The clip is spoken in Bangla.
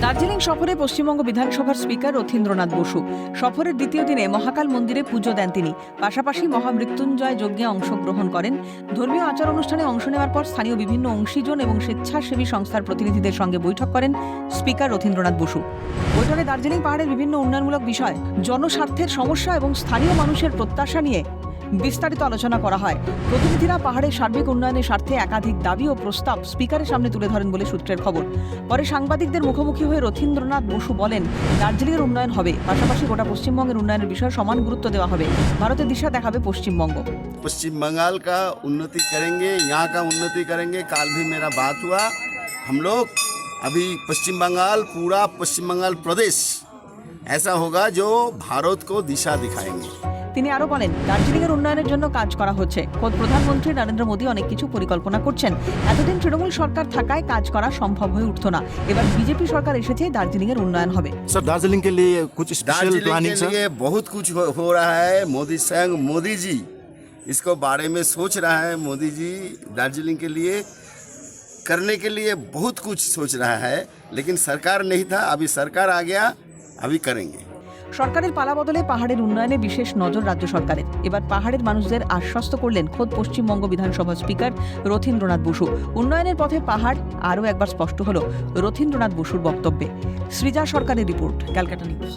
দার্জিলিং সফরে পশ্চিমবঙ্গ বিধানসভার স্পিকার রথীন্দ্রনাথ বসু। সফরের দ্বিতীয় দিনে মহাকাল মন্দিরে পুজো দেন তিনি। পাশাপাশি মহামৃত্যুঞ্জয় যজ্ঞে অংশগ্রহণ করেন। ধর্মীয় আচার অনুষ্ঠানে অংশ নেওয়ার পর স্থানীয় বিভিন্ন অংশীজন এবং স্বেচ্ছাসেবী সংস্থার প্রতিনিধিদের সঙ্গে বৈঠক করেন স্পিকার রথীন্দ্রনাথ বসু। বৈঠকে দার্জিলিং পাহাড়ের বিভিন্ন উন্নয়নমূলক বিষয়, জনস্বার্থের সমস্যা এবং স্থানীয় মানুষের প্রত্যাশা নিয়ে বিস্তারিত আলোচনা করা হয়। প্রতিনিধিরা পাহাড়ের সার্বিক উন্নয়নের স্বার্থে একাধিক দাবি ও প্রস্তাব স্পিকারের সামনে তুলে ধরেন বলে সূত্রের খবর। পরে সাংবাদিকদের মুখোমুখি হয়ে রথীন্দ্রনাথ বসু বলেন, দার্জিলিংয়ের উন্নয়ন হবে, পাশাপাশি গোটা পশ্চিমবঙ্গের উন্নয়নের বিষয়ে সমান গুরুত্ব দেওয়া হবে। ভারতের দিশা দেখাবে পশ্চিমবঙ্গ। पश्चिम बंगाल का उन्नति करेंगे, यहाँ का उन्नति करेंगे। काल भी मेरा बात हुआ, हम लोग अभी पश्चिम बंगाल, पूरा पश्चिम बंगाल प्रदेश ऐसा होगा जो भारत को दिशा दिखाएंगे। তিনি আরো বলেন, দার্জিলিংয়ের উন্নয়নের জন্য কাজ করা হচ্ছে। খোদ প্রধানমন্ত্রী নরেন্দ্র মোদী অনেক কিছু পরিকল্পনা করছেন। এতদিন তৃণমূল সরকার থাকায় কাজ করা সম্ভব হয়ে উঠত না। এবার বিজেপি সরকার এসেছে, দার্জিলিংয়ের উন্নয়ন হবে। सर दार्जिलिंग के लिए कुछ स्पेशल दार्जिलिंग प्लानिंग के सर? लिए बहुत कुछ हो रहा है। मोदी संग मोदी जी इसको बारे में सोच रहा है। मोदी जी दार्जिलिंग के लिए करने के लिए बहुत कुछ सोच रहा है, लेकिन सरकार नहीं था, अभी सरकार आ गया, अभी करेंगे। সরকারের পালাবদলে পাহাড়ের উন্নয়নে বিশেষ নজর রাজ্য সরকারের। এবার পাহাড়ের মানুষদের আশ্বস্ত করলেন খোদ পশ্চিমবঙ্গ বিধানসভার স্পিকার রথীন্দ্রনাথ বসু। উন্নয়নের পথে পাহাড় আরও একবার স্পষ্ট হলো রথীন্দ্রনাথ বসুর বক্তব্যে। সৃজা সরকারের রিপোর্ট, ক্যালকাটা নিউজ।